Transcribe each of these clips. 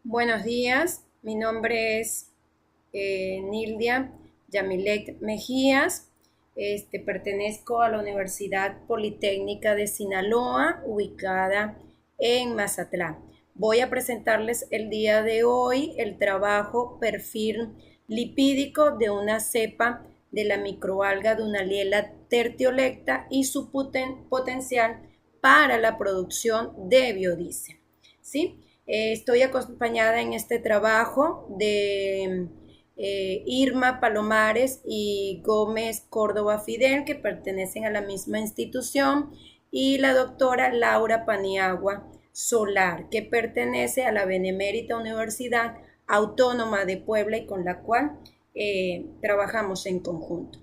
Buenos días, mi nombre es Nildia Yamilet Mejías. Pertenezco a la Universidad Politécnica de Sinaloa, ubicada en Mazatlán. Voy a presentarles el día de hoy el trabajo perfil lipídico de una cepa de la microalga Dunaliella tertiolecta y su potencial para la producción de biodiesel. ¿Sí? Estoy acompañada en este trabajo de Irma Palomares y Gómez Córdoba Fidel, que pertenecen a la misma institución, y la doctora Laura Paniagua Solar, que pertenece a la Benemérita Universidad Autónoma de Puebla y con la cual trabajamos en conjunto.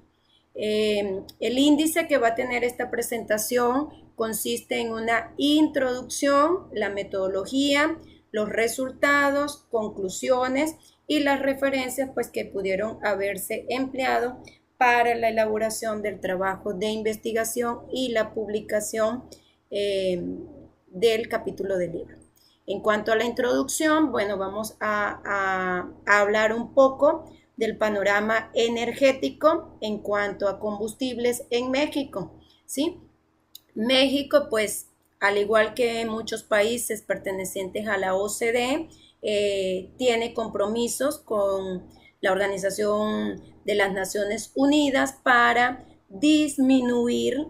El índice que va a tener esta presentación consiste en una introducción, la metodología, los resultados, conclusiones y las referencias pues, que pudieron haberse empleado para la elaboración del trabajo de investigación y la publicación del capítulo del libro. En cuanto a la introducción, bueno, vamos a hablar un poco del panorama energético en cuanto a combustibles en México, ¿sí? México, pues, al igual que muchos países pertenecientes a la OCDE, tiene compromisos con la Organización de las Naciones Unidas para disminuir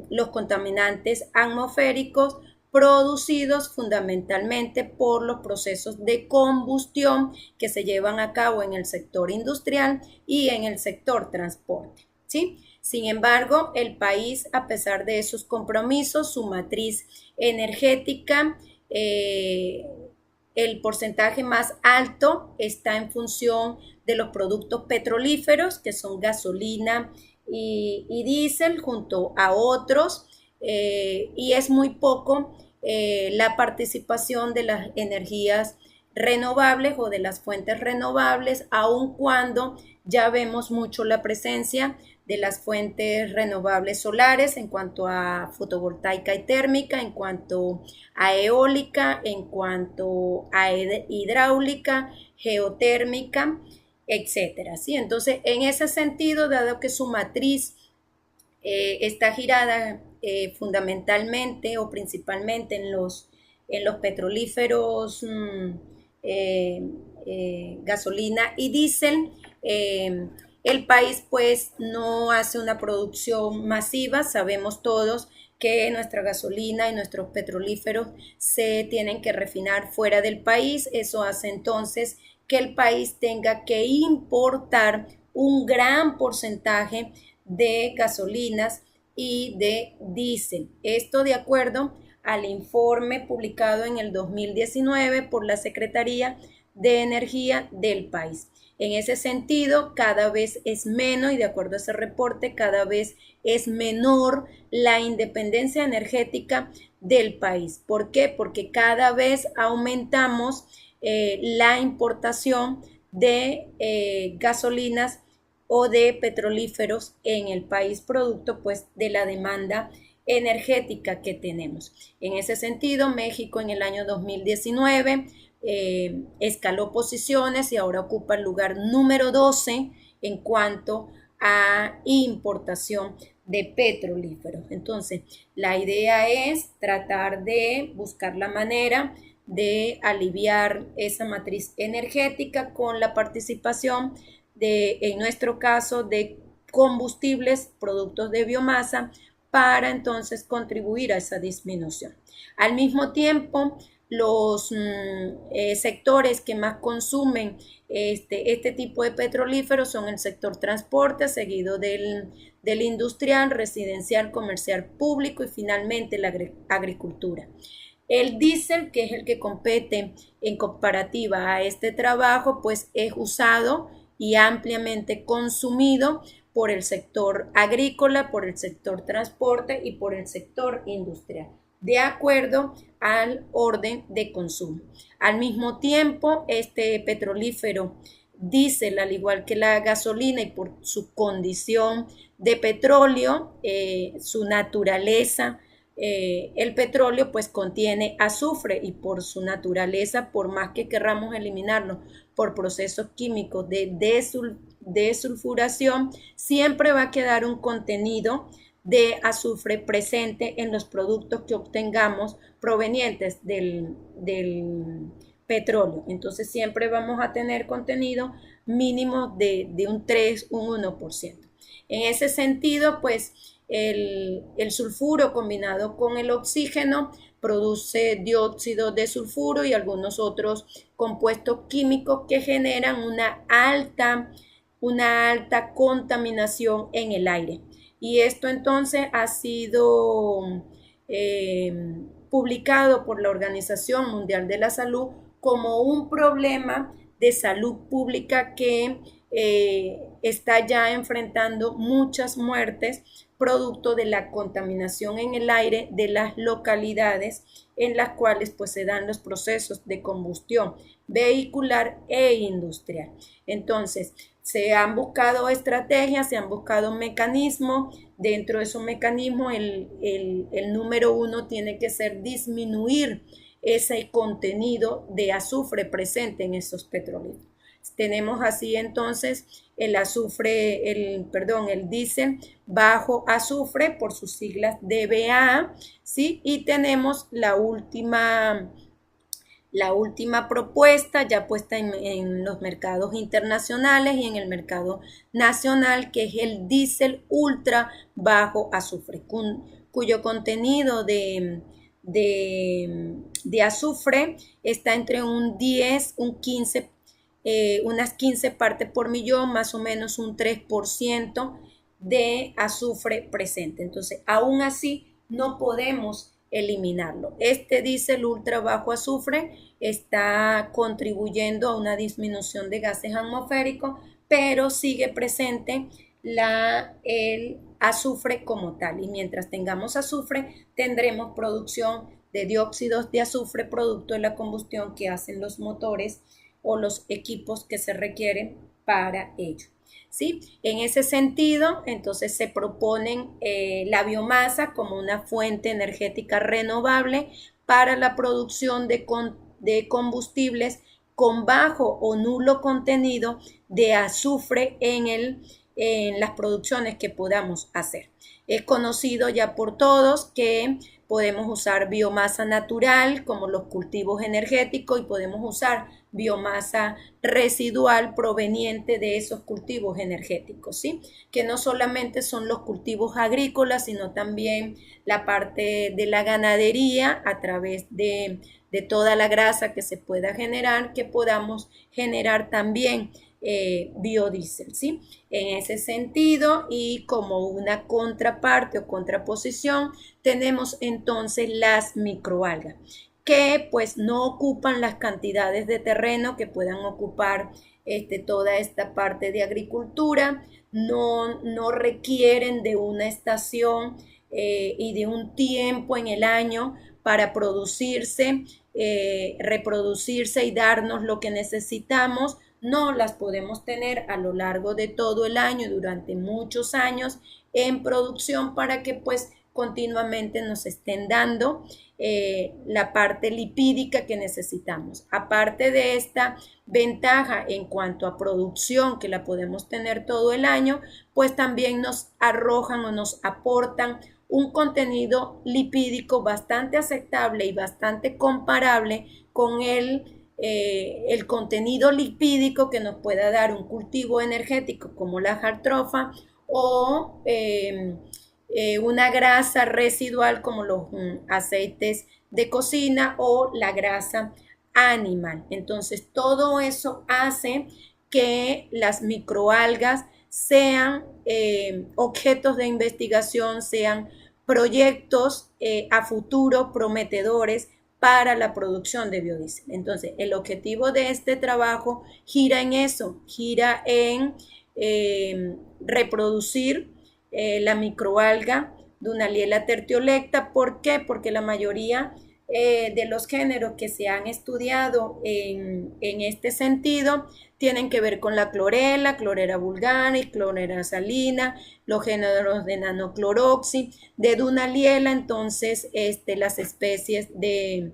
los contaminantes atmosféricos producidos fundamentalmente por los procesos de combustión que se llevan a cabo en el sector industrial y en el sector transporte, ¿sí? Sin embargo, el país, a pesar de esos compromisos, su matriz energética, el porcentaje más alto está en función de los productos petrolíferos, que son gasolina y diésel, junto a otros, y es muy poco la participación de las energías renovables o de las fuentes renovables, aun cuando ya vemos mucho la presencia de las fuentes renovables solares en cuanto a fotovoltaica y térmica, en cuanto a eólica, en cuanto a hidráulica, geotérmica, etcétera, ¿sí? Entonces, en ese sentido, dado que su matriz está girada fundamentalmente o principalmente en los petrolíferos, gasolina y diésel, el país pues no hace una producción masiva. Sabemos todos que nuestra gasolina y nuestros petrolíferos se tienen que refinar fuera del país. Eso hace entonces que el país tenga que importar un gran porcentaje de gasolinas y de diésel. Esto de acuerdo al informe publicado en el 2019 por la Secretaría de Energía del país. En ese sentido, cada vez es menos, y de acuerdo a ese reporte, cada vez es menor la independencia energética del país. ¿Por qué? Porque cada vez aumentamos la importación de gasolinas o de petrolíferos en el país, producto pues de la demanda energética que tenemos. En ese sentido, México en el año 2019 escaló posiciones y ahora ocupa el lugar número 12 en cuanto a importación de petrolíferos. Entonces, la idea es tratar de buscar la manera de aliviar esa matriz energética con la participación de, en nuestro caso, de combustibles, productos de biomasa, para entonces contribuir a esa disminución. Al mismo tiempo, los sectores que más consumen este tipo de petrolíferos son el sector transporte, seguido del industrial, residencial, comercial, público y finalmente la agricultura. El diésel, que es el que compete en comparativa a este trabajo, pues es usado y ampliamente consumido por el sector agrícola, por el sector transporte y por el sector industrial, de acuerdo al orden de consumo. Al mismo tiempo, este petrolífero diésel, al igual que la gasolina, y por su condición de petróleo, su naturaleza el petróleo pues contiene azufre y por su naturaleza, por más que querramos eliminarlo por procesos químicos de desulfuración, siempre va a quedar un contenido de azufre presente en los productos que obtengamos provenientes del petróleo. Entonces siempre vamos a tener contenido mínimo de un 3, un 1%. En ese sentido, pues el sulfuro combinado con el oxígeno produce dióxido de sulfuro y algunos otros compuestos químicos que generan una alta contaminación en el aire. Y esto entonces ha sido publicado por la Organización Mundial de la Salud como un problema de salud pública que está ya enfrentando muchas muertes producto de la contaminación en el aire de las localidades en las cuales pues se dan los procesos de combustión vehicular e industrial. Entonces, se han buscado estrategias, se han buscado mecanismos. Dentro de esos mecanismos, el número uno tiene que ser disminuir ese contenido de azufre presente en esos petróleos. Tenemos así entonces el diésel bajo azufre por sus siglas DBA, ¿sí? Y tenemos la última propuesta ya puesta en los mercados internacionales y en el mercado nacional, que es el diésel ultra bajo azufre, cuyo contenido de azufre está entre un 10, un 15, unas 15 partes por millón, más o menos un 3% de azufre presente. Entonces, aún así, no podemos eliminarlo. Este diésel ultra bajo azufre está contribuyendo a una disminución de gases atmosféricos, pero sigue presente el azufre como tal. Y mientras tengamos azufre, tendremos producción de dióxidos de azufre producto de la combustión que hacen los motores o los equipos que se requieren para ello. ¿Sí? En ese sentido, entonces se proponen la biomasa como una fuente energética renovable para la producción de combustibles con bajo o nulo contenido de azufre en las producciones que podamos hacer. Es conocido ya por todos que podemos usar biomasa natural como los cultivos energéticos y podemos usar biomasa residual proveniente de esos cultivos energéticos, ¿sí? Que no solamente son los cultivos agrícolas, sino también la parte de la ganadería a través de toda la grasa que se pueda generar, que podamos generar también biodiesel, ¿sí? En ese sentido, y como una contraparte o contraposición, tenemos entonces las microalgas, que pues no ocupan las cantidades de terreno que puedan ocupar toda esta parte de agricultura, no requieren de una estación y de un tiempo en el año para producirse, reproducirse y darnos lo que necesitamos. No, las podemos tener a lo largo de todo el año, durante muchos años en producción para que pues continuamente nos estén dando la parte lipídica que necesitamos. Aparte de esta ventaja en cuanto a producción, que la podemos tener todo el año, pues también nos arrojan o nos aportan un contenido lipídico bastante aceptable y bastante comparable con el contenido lipídico que nos pueda dar un cultivo energético como la jartrofa o una grasa residual como los aceites de cocina o la grasa animal. Entonces todo eso hace que las microalgas sean objetos de investigación, sean proyectos a futuro prometedores para la producción de biodiesel. Entonces, el objetivo de este trabajo gira en eso, gira en reproducir la microalga Dunaliella tertiolecta. ¿Por qué? Porque la mayoría de los géneros que se han estudiado en este sentido tienen que ver con la clorela, clorela vulgare y clorela salina, los géneros de nanocloroxi, de Dunaliella, entonces las especies de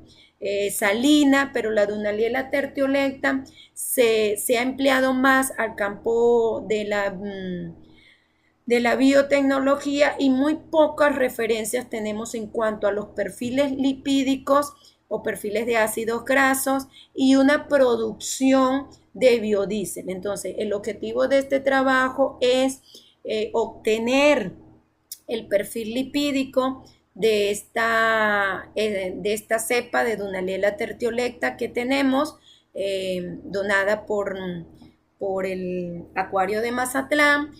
salina, pero la Dunaliella tertiolecta se ha empleado más al campo de la biotecnología y muy pocas referencias tenemos en cuanto a los perfiles lipídicos o perfiles de ácidos grasos y una producción de biodiesel. Entonces, el objetivo de este trabajo es obtener el perfil lipídico de esta cepa de Dunaliella tertiolecta que tenemos, donada por el acuario de Mazatlán,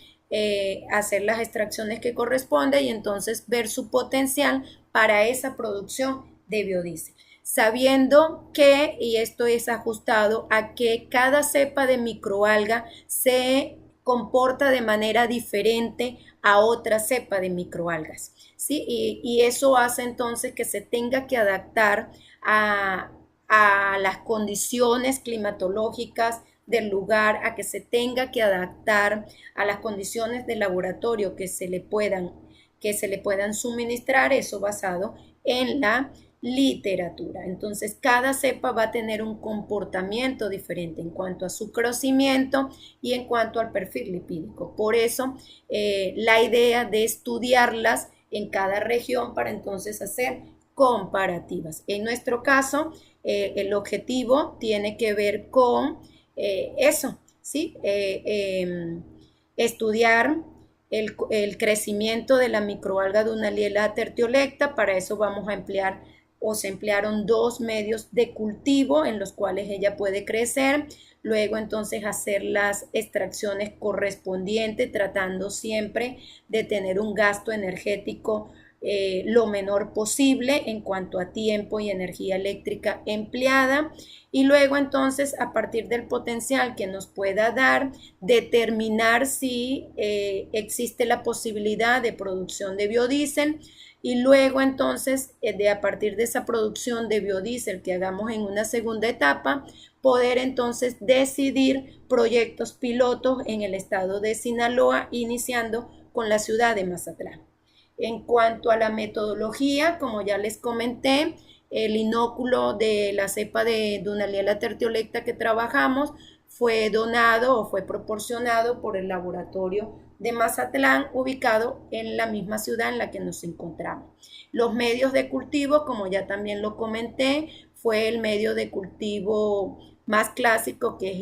hacer las extracciones que corresponde y entonces ver su potencial para esa producción de biodiesel. Sabiendo que, y esto es ajustado a que cada cepa de microalga se comporta de manera diferente a otra cepa de microalgas, ¿sí? Y eso hace entonces que se tenga que adaptar a las condiciones climatológicas del lugar, a que se tenga que adaptar a las condiciones de laboratorio que se le puedan suministrar, eso basado en la literatura. Entonces, cada cepa va a tener un comportamiento diferente en cuanto a su crecimiento y en cuanto al perfil lipídico. Por eso, la idea de estudiarlas en cada región para entonces hacer comparativas. En nuestro caso, el objetivo tiene que ver con eso, ¿sí? Estudiar el crecimiento de la microalga Dunaliella tertiolecta. Para eso vamos a emplear o se emplearon 2 medios de cultivo en los cuales ella puede crecer. Luego entonces hacer las extracciones correspondientes, tratando siempre de tener un gasto energético lo menor posible en cuanto a tiempo y energía eléctrica empleada, y luego entonces a partir del potencial que nos pueda dar determinar si existe la posibilidad de producción de biodiesel, y luego entonces a partir de esa producción de biodiesel que hagamos en una segunda etapa, poder entonces decidir proyectos pilotos en el estado de Sinaloa, iniciando con la ciudad de Mazatlán. En cuanto a la metodología, como ya les comenté, el inóculo de la cepa de Dunaliella tertiolecta que trabajamos fue donado o fue proporcionado por el laboratorio de Mazatlán, ubicado en la misma ciudad en la que nos encontramos. Los medios de cultivo, como ya también lo comenté, fue el medio de cultivo más clásico, que es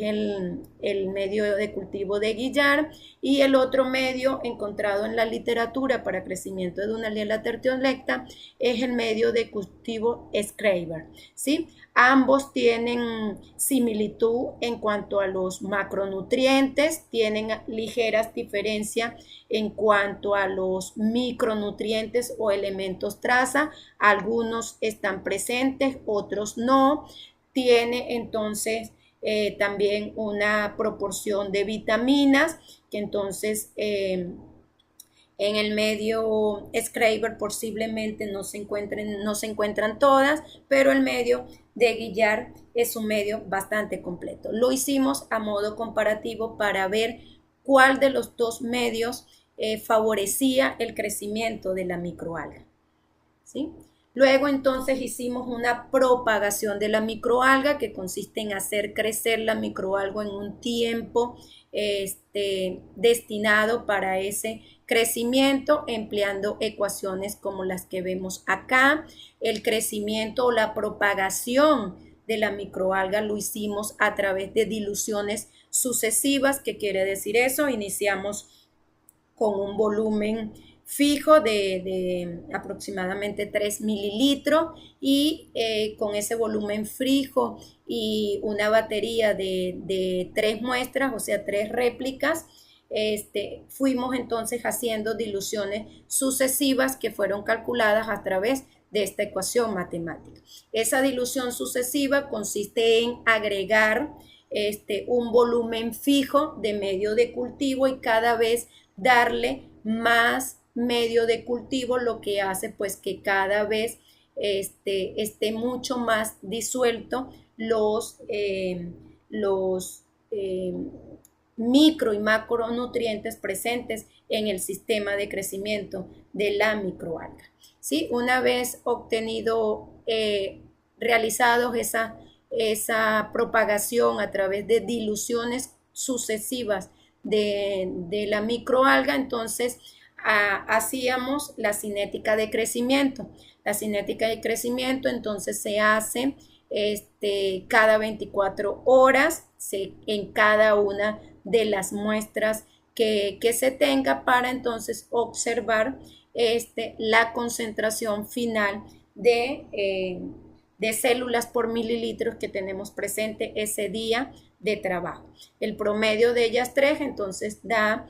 el medio de cultivo de Guillar, y el otro medio encontrado en la literatura para crecimiento de Dunaliella tertiolecta es el medio de cultivo Schreiber, ¿sí? Ambos tienen similitud en cuanto a los macronutrientes, tienen ligeras diferencias en cuanto a los micronutrientes o elementos traza, algunos están presentes, otros no. Tiene entonces también una proporción de vitaminas que entonces en el medio Schreiber posiblemente no se encuentran todas, pero el medio de Guillar es un medio bastante completo. Lo hicimos a modo comparativo para ver cuál de los dos medios favorecía el crecimiento de la microalga, ¿sí? Luego entonces hicimos una propagación de la microalga, que consiste en hacer crecer la microalga en un tiempo destinado para ese crecimiento, empleando ecuaciones como las que vemos acá. El crecimiento o la propagación de la microalga lo hicimos a través de diluciones sucesivas. ¿Qué quiere decir eso? Iniciamos con un volumen fijo de aproximadamente 3 mililitros y con ese volumen fijo y una batería de 3 muestras, o sea, 3 réplicas, fuimos entonces haciendo diluciones sucesivas que fueron calculadas a través de esta ecuación matemática. Esa dilución sucesiva consiste en agregar un volumen fijo de medio de cultivo y cada vez darle más medio de cultivo, lo que hace pues que cada vez esté mucho más disuelto los micro y macronutrientes presentes en el sistema de crecimiento de la microalga. ¿Sí? Una vez obtenido, realizados esa propagación a través de diluciones sucesivas de la microalga, entonces hacíamos la cinética de crecimiento. La cinética de crecimiento entonces se hace cada 24 horas en cada una de las muestras que se tenga, para entonces observar la concentración final de células por mililitros que tenemos presente ese día de trabajo. El promedio de ellas tres entonces da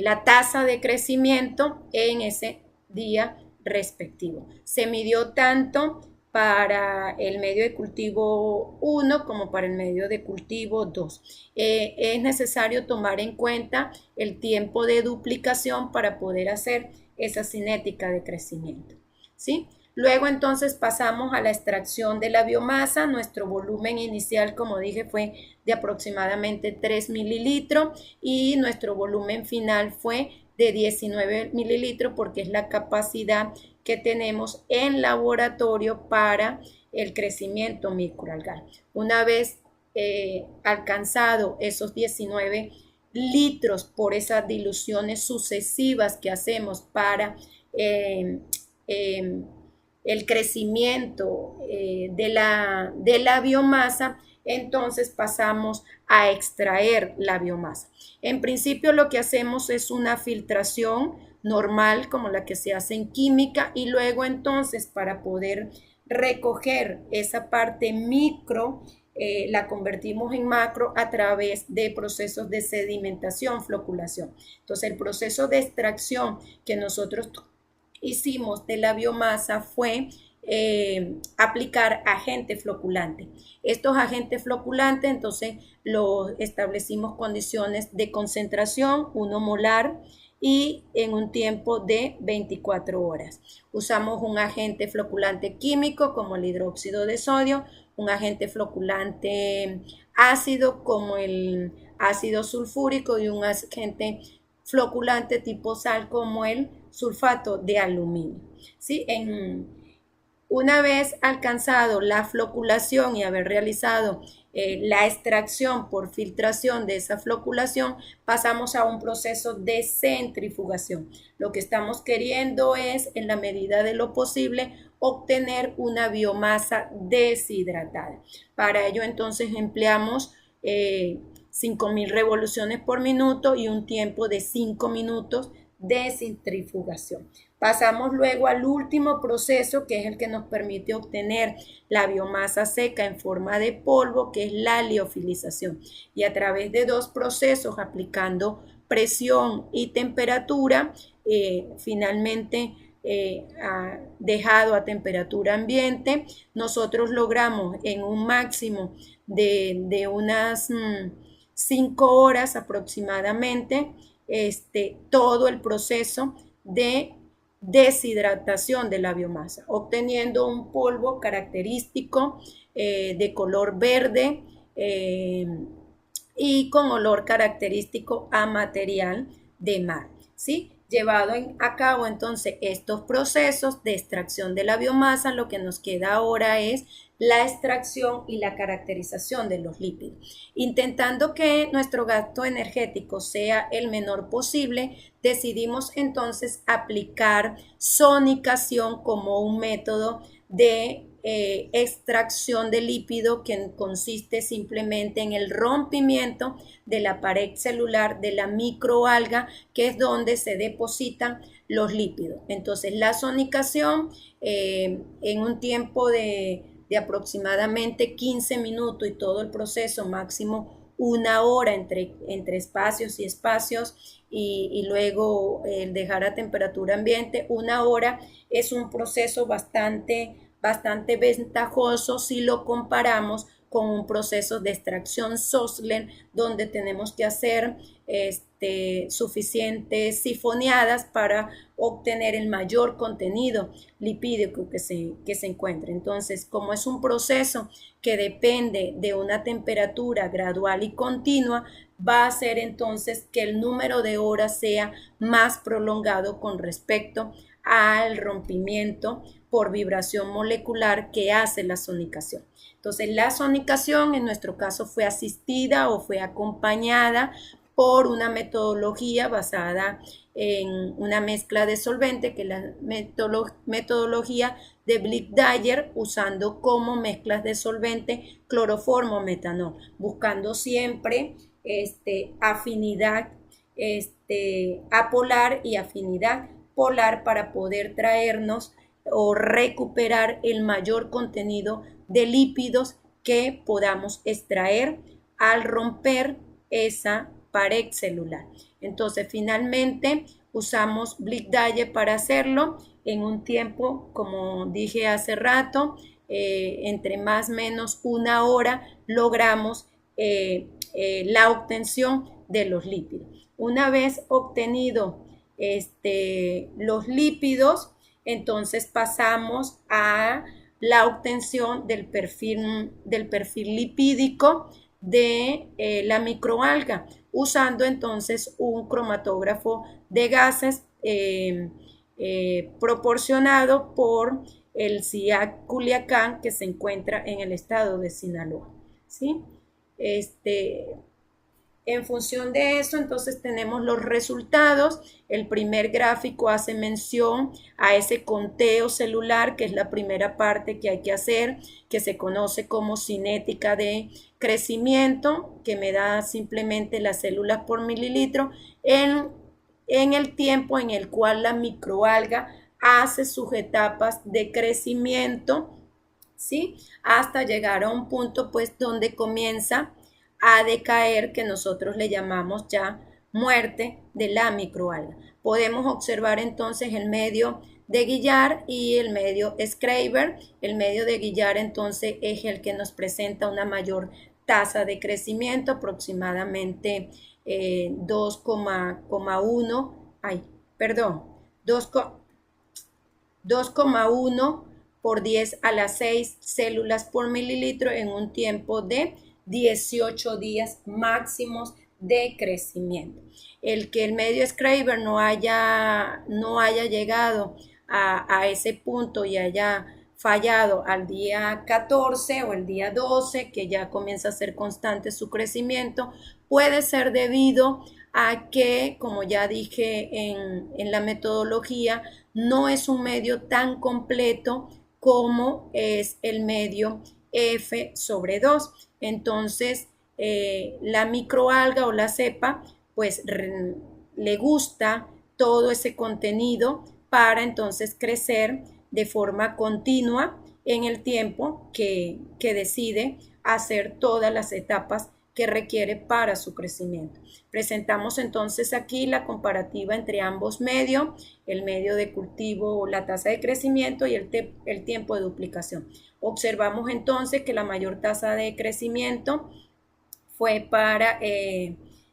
la tasa de crecimiento en ese día respectivo. Se midió tanto para el medio de cultivo 1 como para el medio de cultivo 2. Es necesario tomar en cuenta el tiempo de duplicación para poder hacer esa cinética de crecimiento, ¿sí? Luego entonces pasamos a la extracción de la biomasa. Nuestro volumen inicial, como dije, fue de aproximadamente 3 mililitros y nuestro volumen final fue de 19 mililitros, porque es la capacidad que tenemos en laboratorio para el crecimiento microalgal. Una vez alcanzado esos 19 litros por esas diluciones sucesivas que hacemos para el crecimiento de la biomasa, entonces pasamos a extraer la biomasa. En principio lo que hacemos es una filtración normal como la que se hace en química, y luego entonces para poder recoger esa parte micro la convertimos en macro a través de procesos de sedimentación, floculación. Entonces el proceso de extracción que nosotros hicimos de la biomasa fue aplicar agente floculante. Estos agentes floculantes entonces los establecimos condiciones de concentración 1 molar y en un tiempo de 24 horas. Usamos un agente floculante químico como el hidróxido de sodio, un agente floculante ácido como el ácido sulfúrico y un agente floculante tipo sal como el sulfato de aluminio. ¿Sí? Una vez alcanzado la floculación y haber realizado la extracción por filtración de esa floculación, pasamos a un proceso de centrifugación. Lo que estamos queriendo es, en la medida de lo posible, obtener una biomasa deshidratada. Para ello entonces empleamos 5.000 revoluciones por minuto y un tiempo de 5 minutos de centrifugación. Pasamos luego al último proceso, que es el que nos permite obtener la biomasa seca en forma de polvo, que es la liofilización. Y a través de 2 procesos, aplicando presión y temperatura, finalmente dejado a temperatura ambiente, nosotros logramos en un máximo de unas 5 horas aproximadamente todo el proceso de deshidratación de la biomasa, obteniendo un polvo característico de color verde y con olor característico a material de mar, ¿sí? Llevado a cabo entonces estos procesos de extracción de la biomasa, lo que nos queda ahora es la extracción y la caracterización de los lípidos. Intentando que nuestro gasto energético sea el menor posible, decidimos entonces aplicar sonicación como un método de extracción de lípido, que consiste simplemente en el rompimiento de la pared celular de la microalga, que es donde se depositan los lípidos. Entonces la sonicación en un tiempo de aproximadamente 15 minutos y todo el proceso máximo 1 hora entre espacios y espacios, y luego dejar a temperatura ambiente 1 hora, es un proceso bastante ventajoso si lo comparamos con un proceso de extracción Sosler, donde tenemos que hacer suficientes sifoneadas para obtener el mayor contenido lipídico que se encuentre. Entonces, como es un proceso que depende de una temperatura gradual y continua, va a hacer entonces que el número de horas sea más prolongado con respecto al rompimiento por vibración molecular que hace la sonicación. Entonces, la sonicación en nuestro caso fue asistida o fue acompañada por una metodología basada en una mezcla de solvente, que es la metodología de Blick-Dyer, usando como mezclas de solvente cloroformo metanol, buscando siempre afinidad apolar y afinidad polar para poder traernos o recuperar el mayor contenido de lípidos que podamos extraer al romper esa pared celular. Entonces, finalmente usamos Blick-Dyer para hacerlo en un tiempo, como dije hace rato, entre más o menos una hora logramos la obtención de los lípidos. Una vez obtenido los lípidos, entonces pasamos a la obtención del perfil lipídico de la microalga, usando entonces un cromatógrafo de gases proporcionado por el CIAC Culiacán, que se encuentra en el estado de Sinaloa, ¿sí? En función de eso, entonces tenemos los resultados. El primer gráfico hace mención a ese conteo celular, que es la primera parte que hay que hacer, que se conoce como cinética de crecimiento, que me da simplemente las células por mililitro en el tiempo en el cual la microalga hace sus etapas de crecimiento, ¿sí? Hasta llegar a un punto pues donde comienza a decaer, que nosotros le llamamos ya muerte de la microalga. Podemos observar entonces el medio de Guillard y el medio Schreiber. El medio de Guillard entonces es el que nos presenta una mayor tasa de crecimiento, aproximadamente 2,1 por 10 a la 6 células por mililitro en un tiempo de 18 días máximos de crecimiento. El que el medio Schreiber no haya llegado a ese punto y haya fallado al día 14 o el día 12, que ya comienza a ser constante su crecimiento, puede ser debido a que, como ya dije en la metodología, no es un medio tan completo como es el medio F/2. Entonces, la microalga o la cepa, pues le gusta todo ese contenido para entonces crecer de forma continua en el tiempo que decide hacer todas las etapas que requiere para su crecimiento. Presentamos entonces aquí la comparativa entre ambos medios, el medio de cultivo, la tasa de crecimiento y el tiempo de duplicación. Observamos entonces que la mayor tasa de crecimiento fue para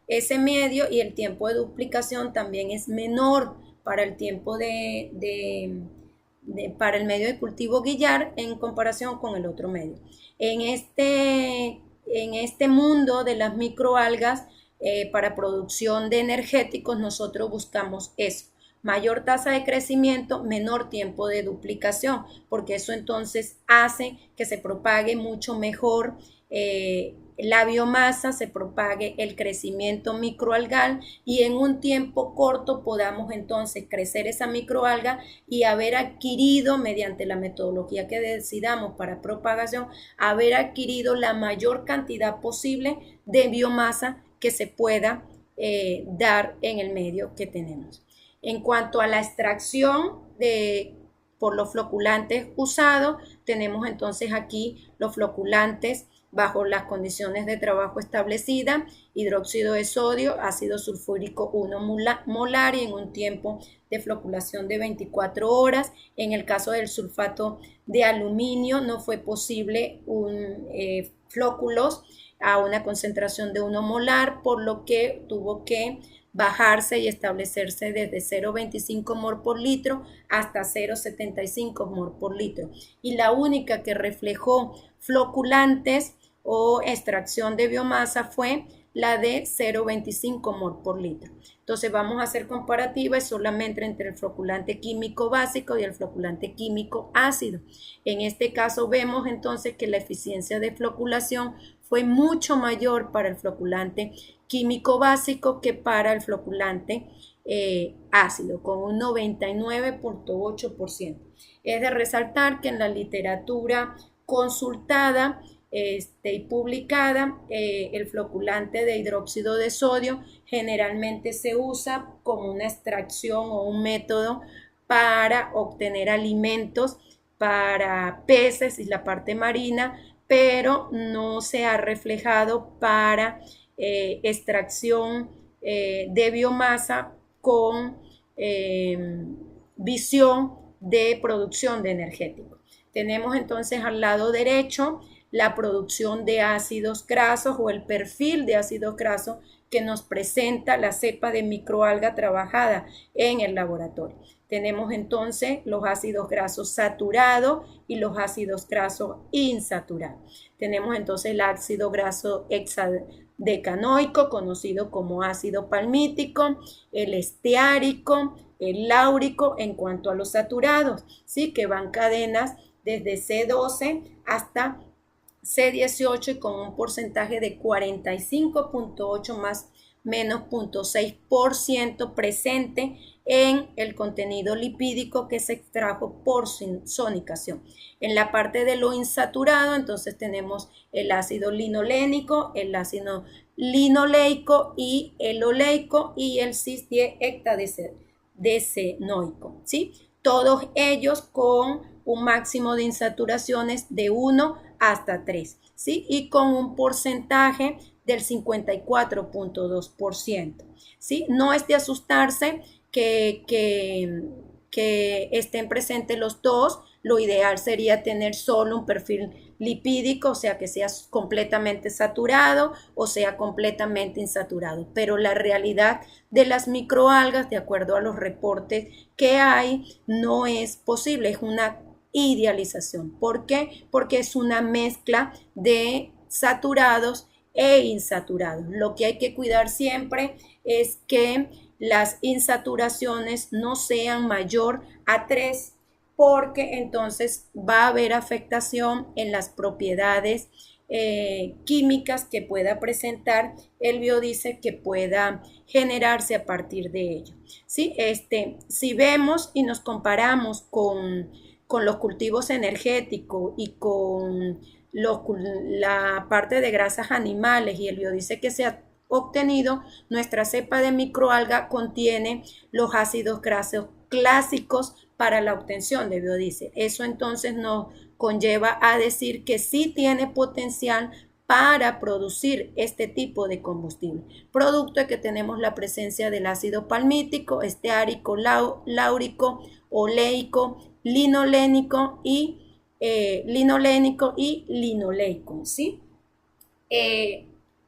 ese medio y el tiempo de duplicación también es menor para el tiempo para el medio de cultivo Guillard en comparación con el otro medio. En este mundo de las microalgas, para producción de energéticos, nosotros buscamos eso: mayor tasa de crecimiento, menor tiempo de duplicación, porque eso entonces hace que se propague mucho mejor la biomasa, se propague el crecimiento microalgal y en un tiempo corto podamos entonces crecer esa microalga y haber adquirido, mediante la metodología que decidamos para propagación, haber adquirido la mayor cantidad posible de biomasa que se pueda dar en el medio que tenemos. En cuanto a la extracción por los floculantes usados, tenemos entonces aquí los floculantes bajo las condiciones de trabajo establecidas, hidróxido de sodio, ácido sulfúrico 1 molar y en un tiempo de floculación de 24 horas. En el caso del sulfato de aluminio no fue posible flóculos a una concentración de 1 molar, por lo que tuvo que bajarse y establecerse desde 0,25 mol por litro hasta 0,75 mol por litro. Y la única que reflejó floculantes o extracción de biomasa fue la de 0,25 mol por litro. Entonces vamos a hacer comparativas solamente entre el floculante químico básico y el floculante químico ácido. En este caso vemos entonces que la eficiencia de floculación fue mucho mayor para el floculante químico básico que para el floculante ácido, con un 99,8%. Es de resaltar que en la literatura consultada y publicada, el floculante de hidróxido de sodio generalmente se usa como una extracción o un método para obtener alimentos para peces y la parte marina, pero no se ha reflejado para extracción de biomasa con visión de producción de energéticos. Tenemos entonces al lado derecho la producción de ácidos grasos o el perfil de ácidos grasos que nos presenta la cepa de microalga trabajada en el laboratorio. Tenemos entonces los ácidos grasos saturados y los ácidos grasos insaturados. Tenemos entonces el ácido graso hexadecanoico, conocido como ácido palmítico, el esteárico, el láurico en cuanto a los saturados, ¿sí? Que van cadenas desde C12 hasta C18 y con un porcentaje de 45,8 más menos 0,6% presente en el contenido lipídico que se extrajo por sonicación. En la parte de lo insaturado, entonces tenemos el ácido linolénico, el ácido linoleico y el oleico y el cis-10-hectadecenoico, ¿sí? Todos ellos con un máximo de insaturaciones de 1 hasta 3, ¿sí? Y con un porcentaje del 54,2%, ¿sí? No es de asustarse que estén presentes los dos. Lo ideal sería tener solo un perfil lipídico, o sea que sea completamente saturado o sea completamente insaturado, pero la realidad de las microalgas, de acuerdo a los reportes que hay, no es posible, es una idealización. ¿Por qué? Porque es una mezcla de saturados e insaturados. Lo que hay que cuidar siempre es que las insaturaciones no sean mayor a 3, porque entonces va a haber afectación en las propiedades químicas que pueda presentar el biodiesel, que pueda generarse a partir de ello, ¿sí? Si vemos y nos comparamos con los cultivos energéticos y con la parte de grasas animales y el biodiesel que se ha obtenido, nuestra cepa de microalga contiene los ácidos grasos clásicos para la obtención de biodiesel. Eso entonces nos conlleva a decir que sí tiene potencial para producir este tipo de combustible, producto de que tenemos la presencia del ácido palmítico, esteárico, láurico, oleico, linolénico y linoleico, ¿sí?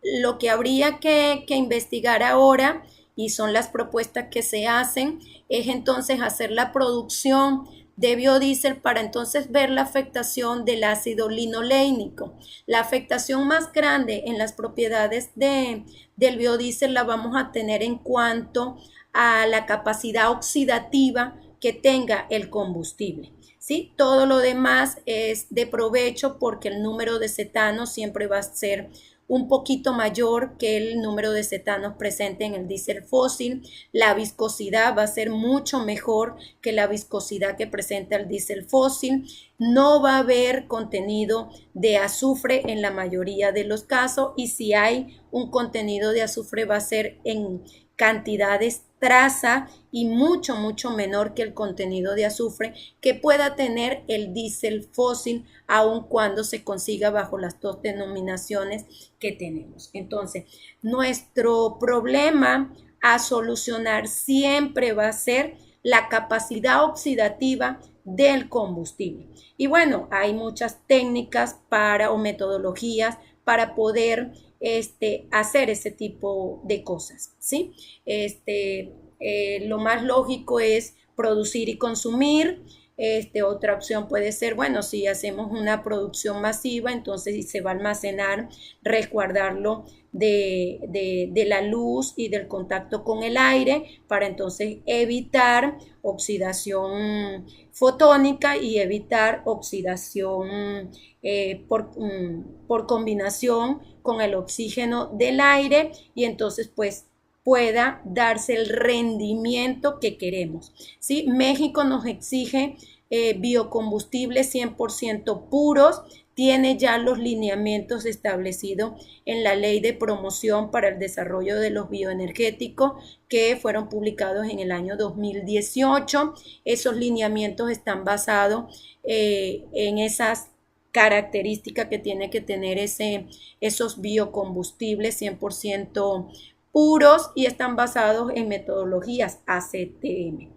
Lo que habría que investigar ahora, y son las propuestas que se hacen, es entonces hacer la producción de biodiesel para entonces ver la afectación del ácido linolénico. La afectación más grande en las propiedades del biodiesel la vamos a tener en cuanto a la capacidad oxidativa que tenga el combustible, ¿sí? Todo lo demás es de provecho porque el número de cetanos siempre va a ser un poquito mayor que el número de cetanos presente en el diésel fósil. La viscosidad va a ser mucho mejor que la viscosidad que presenta el diésel fósil. No va a haber contenido de azufre en la mayoría de los casos, y si hay un contenido de azufre va a ser en cantidades traza y mucho menor que el contenido de azufre que pueda tener el diésel fósil, aun cuando se consiga bajo las dos denominaciones que tenemos. Entonces, nuestro problema a solucionar siempre va a ser la capacidad oxidativa del combustible. Y bueno, hay muchas técnicas o metodologías para poder hacer ese tipo de cosas, ¿sí? Lo más lógico es producir y consumir. Otra opción puede ser, bueno, si hacemos una producción masiva, entonces se va a almacenar, resguardarlo de la luz y del contacto con el aire para entonces evitar oxidación fotónica y evitar oxidación por combinación con el oxígeno del aire, y entonces pues pueda darse el rendimiento que queremos, ¿sí? México nos exige biocombustibles 100% puros, tiene ya los lineamientos establecidos en la Ley de Promoción para el Desarrollo de los Bioenergéticos que fueron publicados en el año 2018. Esos lineamientos están basados en esas características que tiene que tener esos biocombustibles 100% puros, y están basados en metodologías ACTM.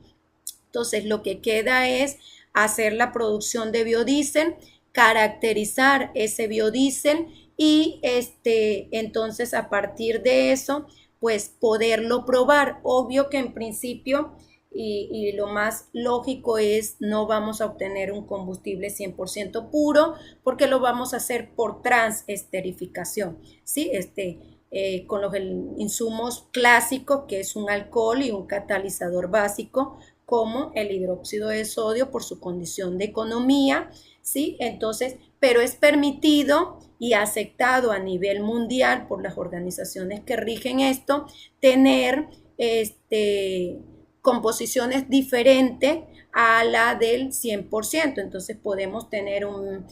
Entonces, lo que queda es hacer la producción de biodiesel, caracterizar ese biodiesel y entonces a partir de eso, pues poderlo probar. Obvio que en principio y lo más lógico es no vamos a obtener un combustible 100% puro porque lo vamos a hacer por transesterificación, ¿sí? Con los insumos clásicos, que es un alcohol y un catalizador básico, como el hidróxido de sodio por su condición de economía, ¿sí? Entonces, pero es permitido y aceptado a nivel mundial por las organizaciones que rigen esto, tener composiciones diferentes a la del 100%. Entonces podemos tener un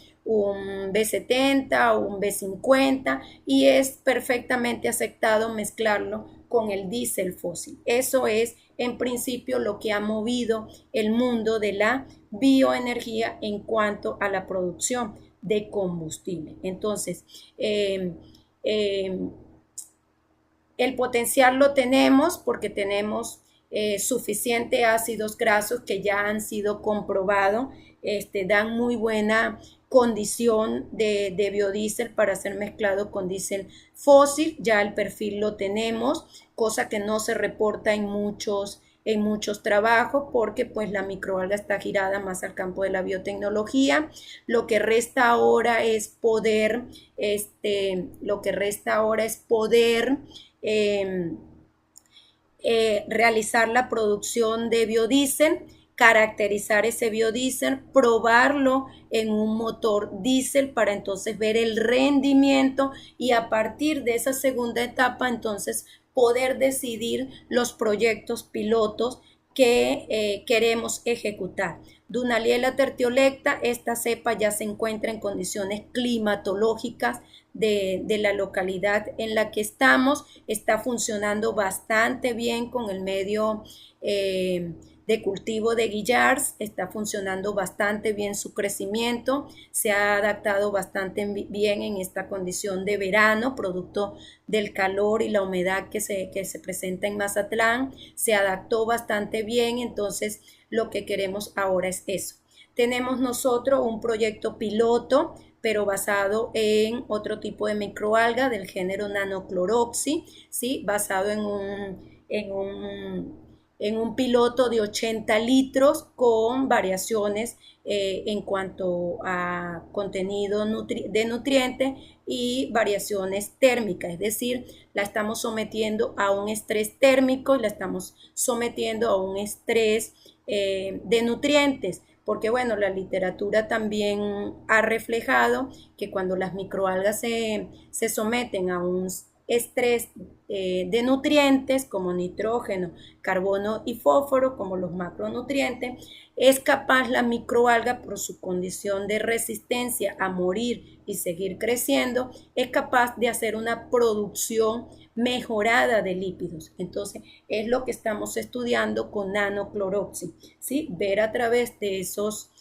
B70 o un B50 y es perfectamente aceptado mezclarlo con el diésel fósil. Eso es en principio lo que ha movido el mundo de la bioenergía en cuanto a la producción de combustible. Entonces, el potencial lo tenemos porque tenemos suficientes ácidos grasos que ya han sido comprobados, dan muy buena condición de biodiesel para ser mezclado con diésel fósil. Ya el perfil lo tenemos, cosa que no se reporta en muchos trabajos porque pues la microalga está girada más al campo de la biotecnología. Lo que resta ahora es poder realizar la producción de biodiesel, caracterizar ese biodiesel, probarlo en un motor diésel para entonces ver el rendimiento, y a partir de esa segunda etapa entonces poder decidir los proyectos pilotos que queremos ejecutar. Dunaliella tertiolecta, esta cepa ya se encuentra en condiciones climatológicas de la localidad en la que estamos, está funcionando bastante bien con el medio de cultivo de Guillars, está funcionando bastante bien su crecimiento, se ha adaptado bastante bien en esta condición de verano, producto del calor y la humedad que se presenta en Mazatlán, se adaptó bastante bien. Entonces lo que queremos ahora es eso. Tenemos nosotros un proyecto piloto, pero basado en otro tipo de microalga del género Nanochloroxy, ¿sí? Basado en un piloto de 80 litros con variaciones en cuanto a contenido de nutrientes y variaciones térmicas, es decir, la estamos sometiendo a un estrés térmico y la estamos sometiendo a un estrés de nutrientes, porque bueno, la literatura también ha reflejado que cuando las microalgas se someten a un estrés de nutrientes como nitrógeno, carbono y fósforo, como los macronutrientes, es capaz la microalga por su condición de resistencia a morir y seguir creciendo, es capaz de hacer una producción mejorada de lípidos. Entonces, es lo que estamos estudiando con nanocloroxi, ¿sí? Ver a través de esos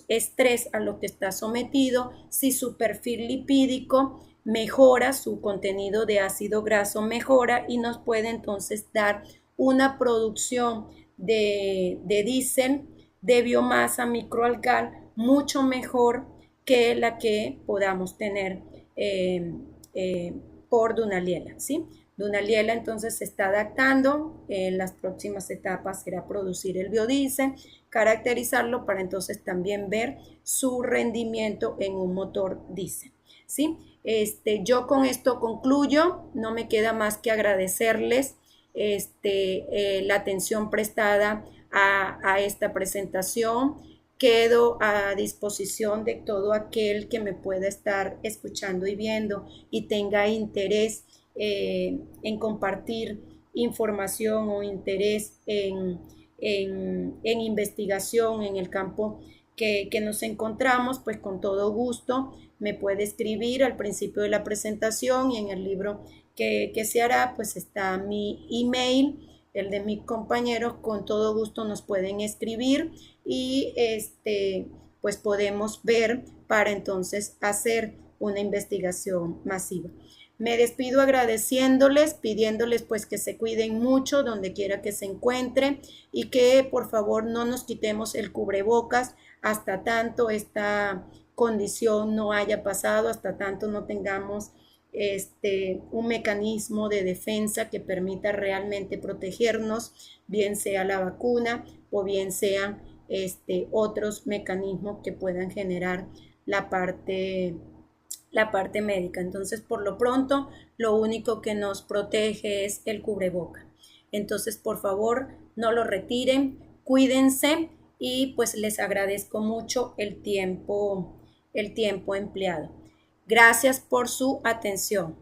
estrés a los que está sometido, si su perfil lipídico mejora, su contenido de ácido graso mejora y nos puede entonces dar una producción de diésel de biomasa microalgal mucho mejor que la que podamos tener por Dunaliella, ¿sí? Dunaliella entonces se está adaptando, en las próximas etapas será producir el biodiesel, caracterizarlo para entonces también ver su rendimiento en un motor diésel, ¿sí? Yo con esto concluyo, no me queda más que agradecerles la atención prestada a esta presentación. Quedo a disposición de todo aquel que me pueda estar escuchando y viendo y tenga interés en compartir información o interés en investigación en el campo que nos encontramos, pues con todo gusto me puede escribir al principio de la presentación y en el libro que se hará, pues está mi email, el de mis compañeros, con todo gusto nos pueden escribir y pues podemos ver para entonces hacer una investigación masiva. Me despido agradeciéndoles, pidiéndoles pues que se cuiden mucho donde quiera que se encuentren y que por favor no nos quitemos el cubrebocas hasta tanto esta condición no haya pasado, hasta tanto no tengamos un mecanismo de defensa que permita realmente protegernos, bien sea la vacuna o bien sean otros mecanismos que puedan generar la parte médica. Entonces, por lo pronto, lo único que nos protege es el cubreboca. Entonces, por favor, no lo retiren, cuídense y pues les agradezco mucho el tiempo empleado. Gracias por su atención.